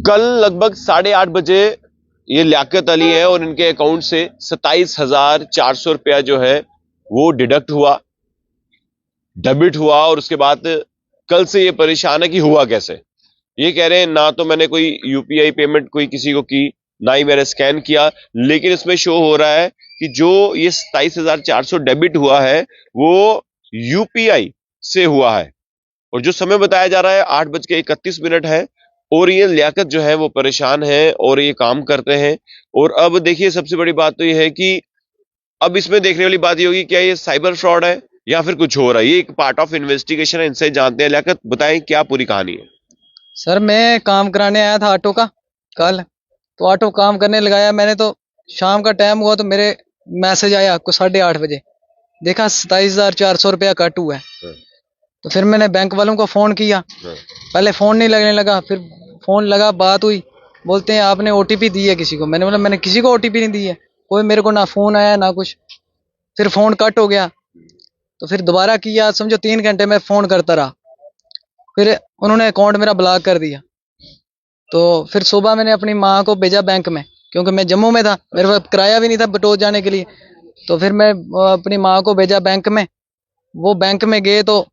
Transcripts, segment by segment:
कल लगभग 8:30 बजे ये लियाकत अली है और इनके अकाउंट से 27,400 रुपया जो है वो डिडक्ट हुआ, डेबिट हुआ। और उसके बाद कल से ये परेशान है कि हुआ कैसे। ये कह रहे हैं ना तो मैंने कोई यूपीआई पेमेंट कोई किसी को की, ना ही मैंने स्कैन किया, लेकिन इसमें शो हो रहा है कि जो ये 27,400 डेबिट हुआ है वो यूपीआई से हुआ है। और जो समय बताया जा रहा है 8:31 है। और ये लियाकत जो है वो परेशान है और ये काम करते हैं। और अब देखिए सबसे बड़ी बात तो ये है कि अब इसमें देखने वाली बात ये होगी क्या ये साइबर फ्रॉड है या फिर कुछ हो रहा है। ये एक पार्ट ऑफ इन्वेस्टिगेशन है, इनसे जानते हैं। लियाकत बताएं क्या पूरी कहानी है। सर मैं काम कराने आया था ऑटो का कल, तो ऑटो काम करने लगाया मैंने, तो शाम का टाइम हुआ तो मेरे मैसेज आया आपको 8:30 बजे, देखा 27,400 रुपया कट हुआ है। तो फिर मैंने बैंक वालों को फोन किया, पहले फोन नहीं लगने लगा, फिर फोन लगा, बात हुई, बोलते हैं आपने ओटीपी दी है किसी को। मैंने बोला मैंने किसी को ओटीपी नहीं दी है, कोई मेरे को ना फोन आया ना कुछ। फिर फोन कट हो गया, तो फिर दोबारा किया, समझो 3 घंटे में फोन करता रहा। फिर उन्होंने अकाउंट मेरा ब्लॉक कर दिया। तो फिर सुबह मैंने अपनी माँ को भेजा बैंक में, क्योंकि मैं जम्मू में था, मेरे पास किराया भी नहीं था बटोत जाने के लिए। तो फिर मैं अपनी माँ को भेजा बैंक में। वो बैंक में गए तो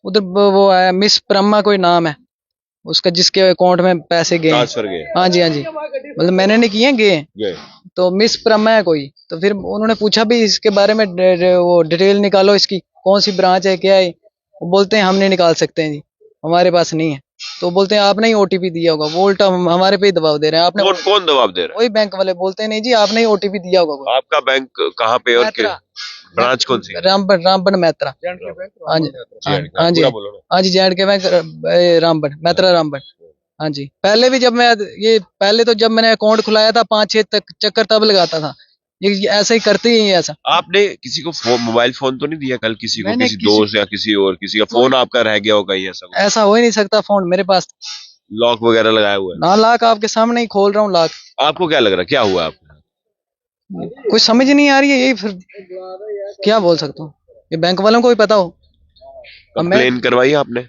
उधर वो है मिस प्रमा कोई नाम है उसका, जिसके अकाउंट में पैसे गए। ट्रांसफर गए। हाँ जी, हाँ जी, मतलब मैंने नहीं किए, गए। तो मिस प्रमा है कोई। तो फिर उन्होंने पूछा भी इसके बारे में वो डिटेल निकालो, इसकी कौन सी ब्रांच है, क्या है। वो बोलते हैं हम नहीं निकाल सकते हैं जी, हमारे पास नहीं है। तो बोलते हैं आपने ही ओटीपी दिया होगा। वो उल्टा हमारे पे ही दबाव दे रहे हैं। आपने कौन दबाव दे रहा वही बैंक वाले बोलते हैं नहीं जी आपने ही ओटीपी दिया होगा। है? आपका बैंक कहाँ पे और ब्रांच कौन सी? रामबन मैत्रा। हाँ जी, हाँ जी, हाँ जी, जेड के बैंक रामबन मैत्रा रामबन। हाँ जी, पहले भी जब मैं ये पहले तो जब मैंने अकाउंट खुलाया था 5-6 तक चक्कर तब लगाता था। ये ऐसा ही करते ही है ऐसा। आपने किसी को मोबाइल फोन तो नहीं दिया कल किसी को, मैंने किसी दोस्त या किसी और किसी का फोन आपका रह गया होगा? ऐसा हो ही नहीं सकता, फोन मेरे पास लॉक वगैरह लगाया हुआ है ना। लॉक आपके सामने ही खोल रहा हूँ लॉक। आपको क्या लग रहा है क्या हुआ आपको? कुछ समझ नहीं आ रही है, यही फिर क्या बोल सकता हूँ, ये बैंक वालों को भी पता हो। कंप्लेन करवाई आपने?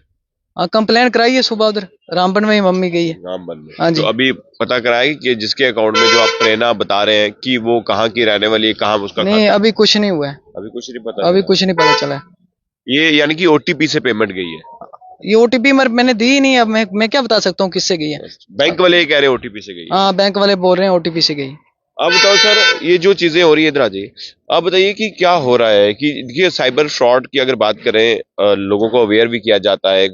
हाँ कंप्लेन कराई है, सुबह उधर रामबन में ही मम्मी गई है। रामबन में? हाँ जी। तो अभी पता कराई कि जिसके अकाउंट में जो आप प्रेरणा बता रहे हैं कि वो कहाँ की रहने वाली है, कहाँ उसका नहीं खाता? अभी कुछ नहीं हुआ है। अभी कुछ नहीं पता? अभी कुछ नहीं पता चला है। ये यानी कि ओटीपी से पेमेंट गई है? ये ओटीपी मैंने दी ही नहीं। अब मैं क्या बता सकता हूँ किससे गई है। बैंक वाले ये कह रहे हैं ओटीपी से गई है। हाँ बैंक वाले बोल रहे हैं ओटीपी से गई। अब बताओ सर, ये जो चीजें हो रही है इधर आ जाइए, आप बताइए कि क्या हो रहा है। कि देखिए साइबर फ्रॉड की अगर बात करें, लोगों को अवेयर भी किया जाता है,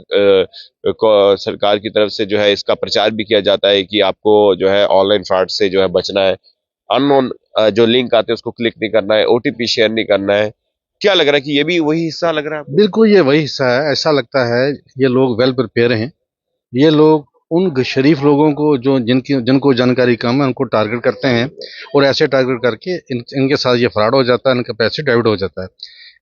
सरकार की तरफ से जो है इसका प्रचार भी किया जाता है कि आपको जो है ऑनलाइन फ्रॉड से जो है बचना है, अननोन जो लिंक आते हैं उसको क्लिक नहीं करना है, ओटीपी शेयर नहीं करना है। क्या लग रहा है कि ये भी वही हिस्सा लग रहा है? बिल्कुल ये वही हिस्सा है, ऐसा लगता है। ये लोग वेल प्रिपेयर हैं। ये लोग उन शरीफ लोगों को जो जिनको जानकारी कम है उनको टारगेट करते हैं, और ऐसे टारगेट करके इनके साथ ये फ्रॉड हो जाता है, इनका पैसे डाइवर्ट हो जाता है।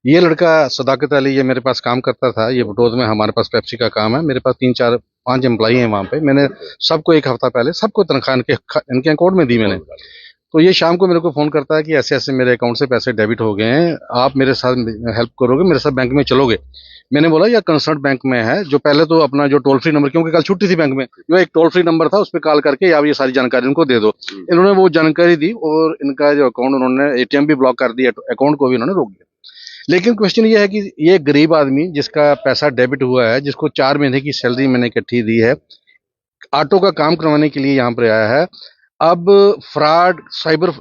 ये लड़का सदाकत अली ये मेरे पास काम करता था। ये बटोत में हमारे पास पेप्सी का काम है, मेरे पास 3-4-5 एम्प्लॉई हैं वहाँ पे। मैंने सबको 1 हफ्ता पहले सबको तनख्वाह इनके अकाउंट में दी मैंने। तो ये शाम को मेरे को फ़ोन करता है कि ऐसे ऐसे मेरे अकाउंट से पैसे डेबिट हो गए हैं, आप मेरे साथ हेल्प करोगे, मेरे साथ बैंक में चलोगे? मैंने बोला यह कंसर्न बैंक में है, जो पहले तो अपना जो टोल फ्री नंबर, क्योंकि कल छुट्टी थी बैंक में, जो एक टोल फ्री नंबर था उस पर कॉल करके आप ये सारी जानकारी उनको दे दो। इन्होंने वो जानकारी दी और इनका जो अकाउंट, उन्होंने एटीएम भी ब्लॉक कर दिया, अकाउंट को भी उन्होंने रोक दिया। लेकिन क्वेश्चन ये है कि ये गरीब आदमी जिसका पैसा डेबिट हुआ है, जिसको 4 महीने की सैलरी मैंने इकट्ठी दी है, ऑटो का काम करवाने के लिए यहाँ पर आया है। अब फ्रॉड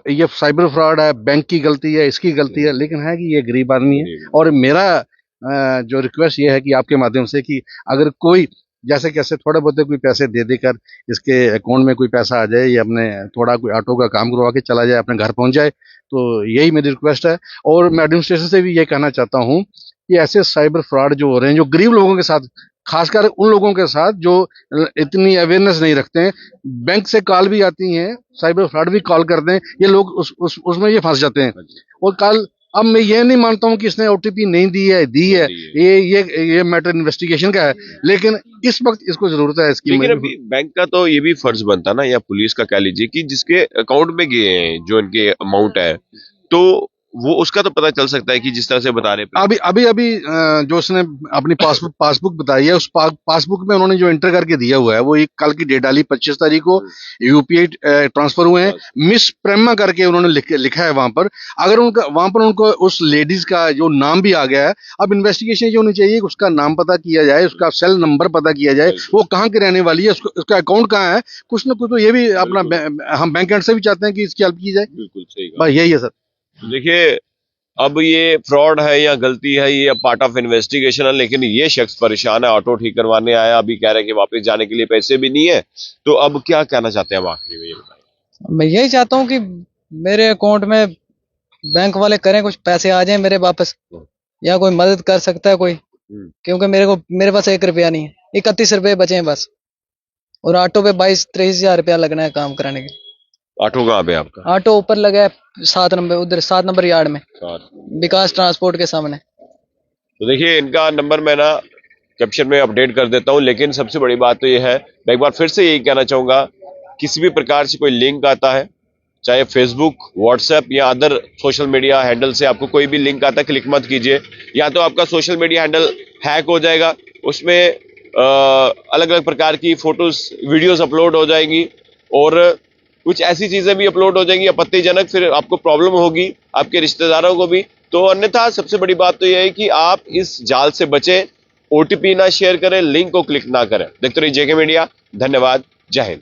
ये साइबर फ्रॉड है, बैंक की गलती है, इसकी गलती है, लेकिन है कि ये गरीब आदमी है। और मेरा जो रिक्वेस्ट ये है कि आपके माध्यम से कि अगर कोई जैसे कैसे थोड़े बहुत कोई पैसे दे देकर इसके अकाउंट में कोई पैसा आ जाए, या अपने थोड़ा कोई ऑटो का काम करवा के चला जाए, अपने घर पहुंच जाए, तो यही मेरी रिक्वेस्ट है। और मैं एडमिनिस्ट्रेशन से भी ये कहना चाहता हूँ कि ऐसे साइबर फ्रॉड जो हो रहे हैं, जो गरीब लोगों के साथ, खासकर उन लोगों के साथ जो इतनी अवेयरनेस नहीं रखते हैं, बैंक से कॉल भी आती हैं, साइबर फ्रॉड भी कॉल करते हैं, ये लोग उसमें ये फंस जाते हैं। और कल अब मैं ये नहीं मानता हूँ कि इसने ओटीपी नहीं दी है, ये मैटर इन्वेस्टिगेशन का है, लेकिन इस वक्त इसको जरूरत है इसकी। लेकिन अभी बैंक का तो ये भी फर्ज बनता ना, या पुलिस का कह लीजिए, कि जिसके अकाउंट में गए हैं जो इनके अमाउंट है, तो वो उसका तो पता चल सकता है कि जिस तरह से बता रहे हैं। अभी जो उसने अपनी पासबुक बताई है, उस पासबुक में उन्होंने जो एंटर करके दिया हुआ है, वो एक कल की डेट डाली 25 तारीख को यूपीआई ट्रांसफर हुए हैं, मिस प्रेमा करके उन्होंने लिखा है वहां पर। अगर वहां पर उनको उस लेडीज का जो नाम भी आ गया है, अब इन्वेस्टिगेशन ये होनी चाहिए, उसका नाम पता किया जाए, उसका सेल नंबर पता किया जाए, वो कहाँ की रहने वाली है, उसका अकाउंट कहाँ है, कुछ ना कुछ तो ये भी अपना हम बैंक एंड से भी चाहते हैं कि इसकी हेल्प की जाए। बिल्कुल सही बस यही है सर। देखिए, अब ये फ्रॉड है या गलती है, ये पार्ट ऑफ इन्वेस्टिगेशन है, लेकिन ये शख्स परेशान है, ऑटो ठीक करवाने आया, अभी कह रहे हैं कि वापस जाने के लिए पैसे भी नहीं है, तो अब क्या कहना चाहते हैं आप आखिरी में, ये बताइए। मैं यही चाहता हूँ कि मेरे अकाउंट में बैंक वाले करें, कुछ पैसे आ जाएं मेरे वापस, या कोई मदद कर सकता है कोई, क्योंकि मेरे पास 1 रुपया नहीं है, 31 रुपए बचे हैं बस, और ऑटो पे 22-23 हजार रुपया लगना है काम कराने के। ऑटो कहाँ पे है आपका? ऑटो ऊपर लगा है 7 नंबर, उधर 7 नंबर यार्ड में, विकास ट्रांसपोर्ट के सामने। तो देखिए, इनका नंबर मैं ना कैप्शन में अपडेट कर देता हूँ, लेकिन सबसे बड़ी बात तो ये है, मैं एक बार फिर से यही कहना चाहूंगा, किसी भी प्रकार से कोई लिंक आता है, चाहे फेसबुक, व्हाट्सएप या अदर सोशल मीडिया हैंडल से आपको कोई भी लिंक आता है, क्लिक मत कीजिए, या तो आपका सोशल मीडिया हैंडल हैक हो जाएगा, उसमें अलग अलग प्रकार की फोटोज वीडियोस अपलोड हो जाएंगी, और कुछ ऐसी चीजें भी अपलोड हो जाएंगी आपत्तिजनक, फिर आपको प्रॉब्लम होगी, आपके रिश्तेदारों को भी। तो अन्यथा सबसे बड़ी बात तो यह है कि आप इस जाल से बचें, ओटीपी ना शेयर करें, लिंक को क्लिक ना करें। देखते रहिए जेके मीडिया। धन्यवाद। जय हिंद।